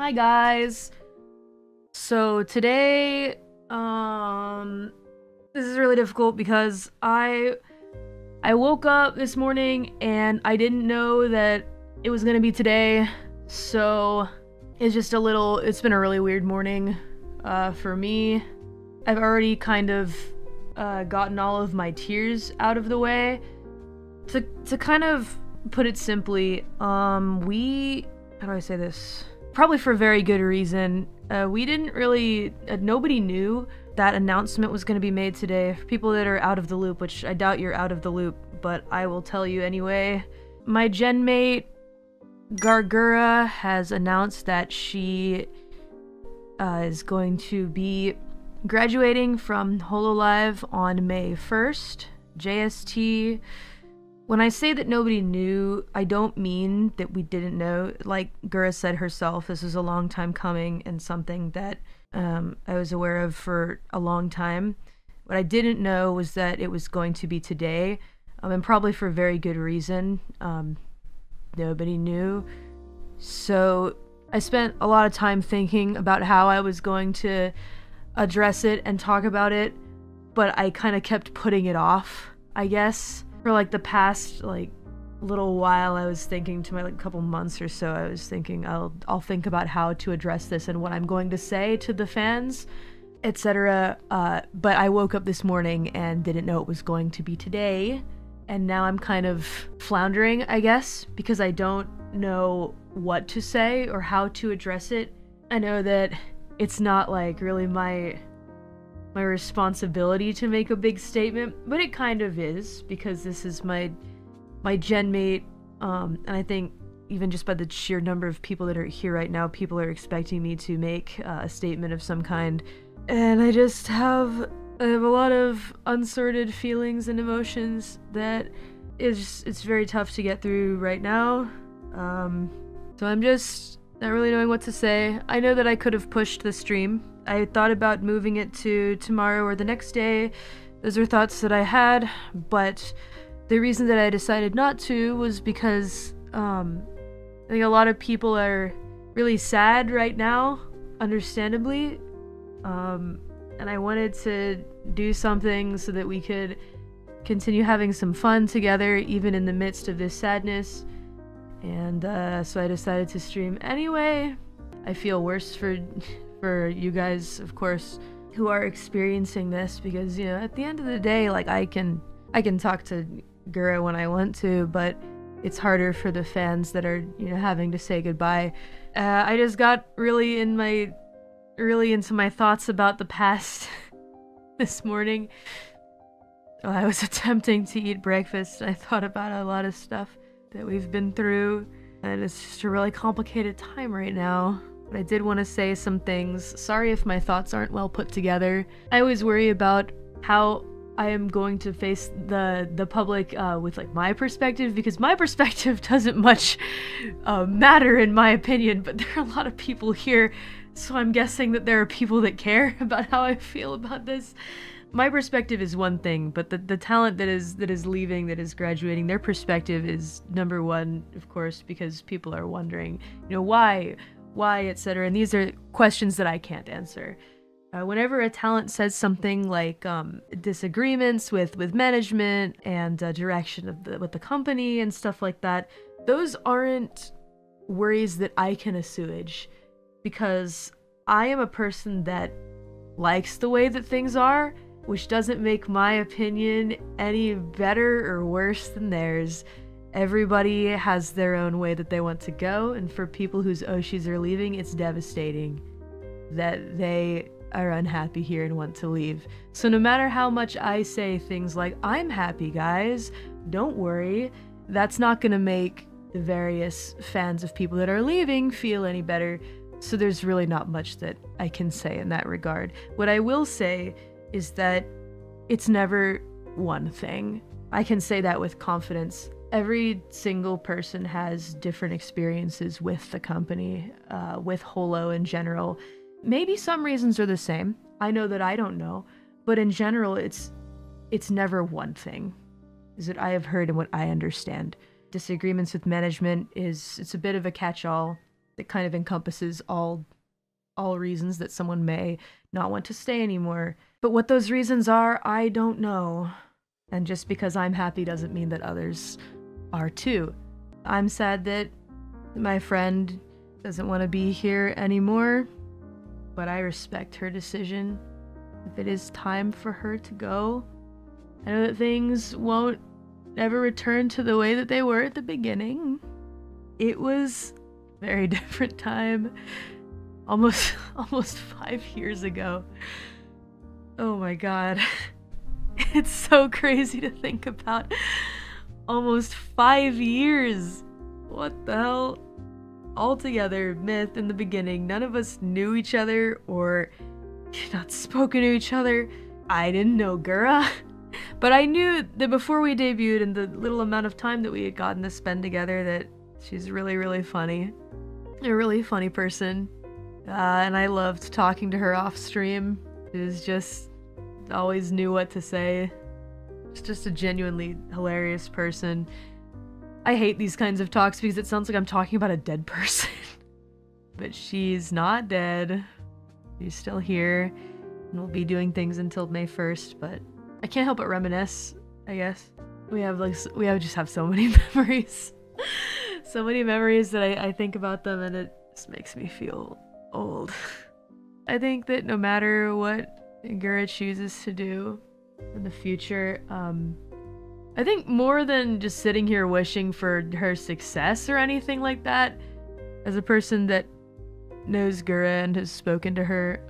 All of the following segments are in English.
Hi guys. So today, this is really difficult because I woke up this morning and I didn't know that it was gonna be today. So it's been a really weird morning for me. I've already kind of gotten all of my tears out of the way. To kind of put it simply, how do I say this? Probably for very good reason. We didn't really, nobody knew that announcement was going to be made today. For people that are out of the loop, which I doubt you're out of the loop, but I will tell you anyway. My gen mate, Gawr Gura, has announced that she is going to be graduating from hololive on May 1st, JST. When I say that nobody knew, I don't mean that we didn't know. Like Gura said herself, this is a long time coming and something that I was aware of for a long time. What I didn't know was that it was going to be today, and probably for very good reason. Nobody knew. So I spent a lot of time thinking about how I was going to address it and talk about it, but I kind of kept putting it off, I guess. For like the past little while, I was thinking to my couple months or so, I was thinking I'll think about how to address this and what I'm going to say to the fans, etc. But I woke up this morning and didn't know it was going to be today, and now I'm kind of floundering, I guess, because I don't know what to say or how to address it. I know that it's not really my responsibility to make a big statement, but it kind of is, because this is my gen mate, and I think even just by the sheer number of people that are here right now, people are expecting me to make a statement of some kind, and I have a lot of unsorted feelings and emotions that it's very tough to get through right now. So I'm just not really knowing what to say. I know that I could have pushed the stream. I thought about moving it to tomorrow or the next day. Those are thoughts that I had, but the reason that I decided not to was because I think a lot of people are really sad right now, understandably, and I wanted to do something so that we could continue having some fun together even in the midst of this sadness, and so I decided to stream anyway. I feel worse for you guys, of course, who are experiencing this, because, you know, at the end of the day, I can talk to Gura when I want to, but it's harder for the fans that are, you know, having to say goodbye. I just got really into my thoughts about the past this morning. While I was attempting to eat breakfast, I thought about a lot of stuff that we've been through, and it's just a really complicated time right now. But I did want to say some things. Sorry if my thoughts aren't well put together. I always worry about how I am going to face the public with my perspective, because my perspective doesn't much matter in my opinion, but there are a lot of people here, so I'm guessing that there are people that care about how I feel about this. My perspective is one thing, but the talent that is leaving, that is graduating, their perspective is number one, of course, because people are wondering, you know, why, etc. And these are questions that I can't answer. Whenever a talent says something like disagreements with management and direction with the company and stuff like that, those aren't worries that I can assuage, because I am a person that likes the way that things are, which doesn't make my opinion any better or worse than theirs. Everybody has their own way that they want to go, and for people whose Oshis are leaving, it's devastating that they are unhappy here and want to leave. So no matter how much I say things like, I'm happy guys, don't worry, that's not gonna make the various fans of people that are leaving feel any better. So there's really not much that I can say in that regard. What I will say is that it's never one thing. I can say that with confidence. Every single person has different experiences with the company, with Holo in general. Maybe some reasons are the same. I know that I don't know, but in general, it's never one thing, is what I have heard and what I understand. Disagreements with management it's a bit of a catch-all. that kind of encompasses all reasons that someone may not want to stay anymore. But what those reasons are, I don't know. And just because I'm happy doesn't mean that others are too. I'm sad that my friend doesn't want to be here anymore, but I respect her decision. If it is time for her to go, I know that things won't ever return to the way that they were at the beginning. It was a very different time. Almost 5 years ago. Oh my god. It's so crazy to think about. Almost 5 years. What the hell? Altogether, Myth in the beginning, none of us knew each other or not spoken to each other. I didn't know Gura, but I knew that before we debuted and the little amount of time that we had gotten to spend together that she's really, really funny. A really funny person. And I loved talking to her off stream. She was just always knew what to say. She's just a genuinely hilarious person. I hate these kinds of talks because it sounds like I'm talking about a dead person. But she's not dead. She's still here and will be doing things until May 1st, but I can't help but reminisce, I guess. We just have so many memories. So many memories that I think about them and it just makes me feel old. I think that no matter what Gura chooses to do in the future, I think more than just sitting here wishing for her success or anything like that, as a person that knows Gura and has spoken to her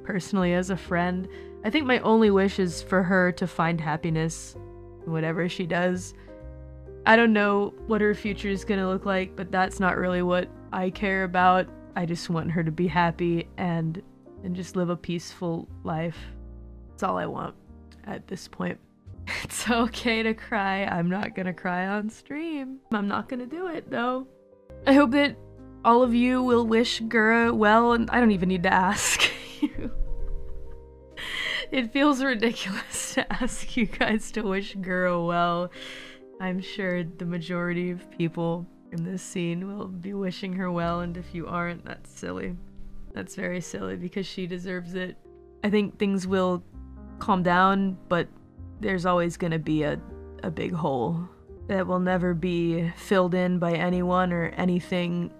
personally as a friend, I think my only wish is for her to find happiness in whatever she does. I don't know what her future is gonna look like, but that's not really what I care about. I just want her to be happy and just live a peaceful life. That's all I want at this point. It's okay to cry. I'm not gonna cry on stream. I'm not gonna do it though. I hope that all of you will wish Gura well, and I don't even need to ask you. It feels ridiculous to ask you guys to wish Gura well. I'm sure the majority of people in this scene will be wishing her well, and if you aren't, that's silly. That's very silly because she deserves it. I think things will calm down, but there's always gonna be a big hole that will never be filled in by anyone or anything.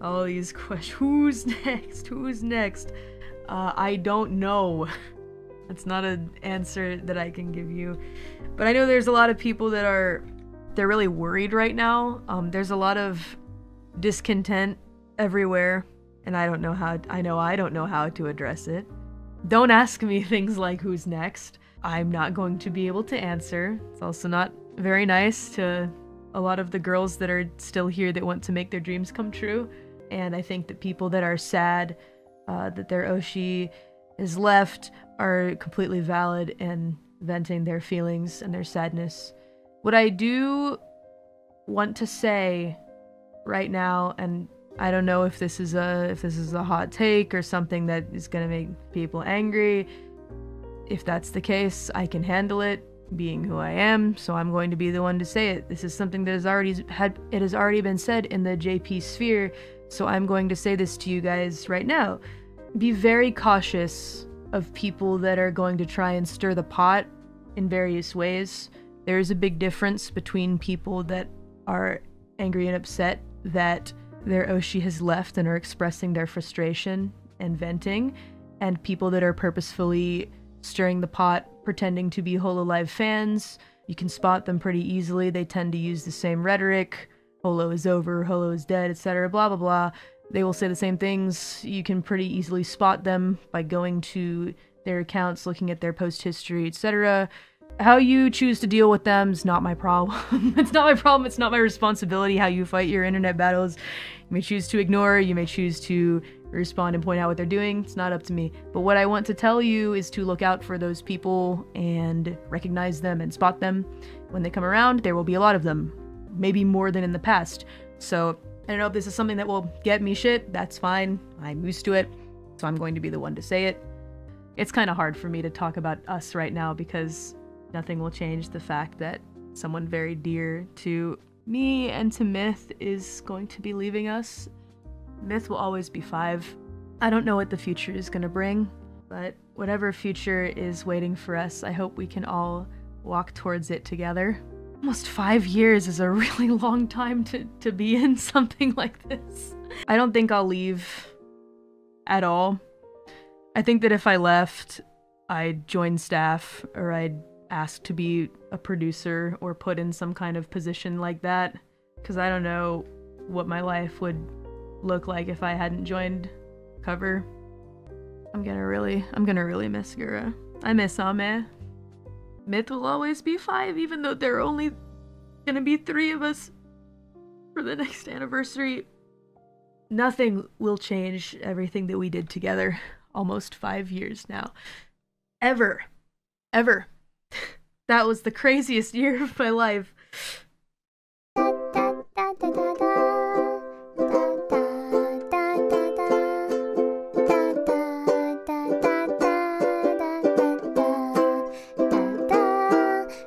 All these questions, who's next? Who's next? I don't know. That's not an answer that I can give you. But I know there's a lot of people that they're really worried right now. There's a lot of discontent everywhere, and I don't know how to address it. Don't ask me things like who's next. I'm not going to be able to answer. It's also not very nice to a lot of the girls that are still here that want to make their dreams come true. And I think that people that are sad that their Oshi is left are completely valid in venting their feelings and their sadness. What I do want to say right now, and I don't know if this is a hot take or something that is gonna make people angry. If that's the case, I can handle it, being who I am, so I'm going to be the one to say it. This is something that has already been said in the JP sphere, so I'm going to say this to you guys right now. Be very cautious of people that are going to try and stir the pot in various ways. There is a big difference between people that are angry and upset that their Oshi has left and are expressing their frustration and venting, and people that are purposefully stirring the pot, pretending to be Hololive fans. You can spot them pretty easily. They tend to use the same rhetoric. Holo is over, Holo is dead, etc. blah blah blah. They will say the same things. You can pretty easily spot them by going to their accounts, looking at their post history, etc. How you choose to deal with them is not my problem. It's not my problem, it's not my responsibility how you fight your internet battles. You may choose to ignore, you may choose to respond and point out what they're doing. It's not up to me. But what I want to tell you is to look out for those people and recognize them and spot them. When they come around, there will be a lot of them. Maybe more than in the past. So, I don't know if this is something that will get me shit. That's fine. I'm used to it. So I'm going to be the one to say it. It's kind of hard for me to talk about us right now because nothing will change the fact that someone very dear to me and to Myth is going to be leaving us. Myth will always be 5. I don't know what the future is gonna bring, but whatever future is waiting for us, I hope we can all walk towards it together. Almost 5 years is a really long time to be in something like this. I don't think I'll leave at all. I think that if I left, I'd join staff, or I'd ask to be a producer or put in some kind of position like that, because I don't know what my life would look like if I hadn't joined cover. I'm gonna really miss Gura. I miss Ame. Myth will always be 5, even though there are only gonna be 3 of us for the next anniversary. Nothing will change everything that we did together almost 5 years now. Ever. That was the craziest year of my life.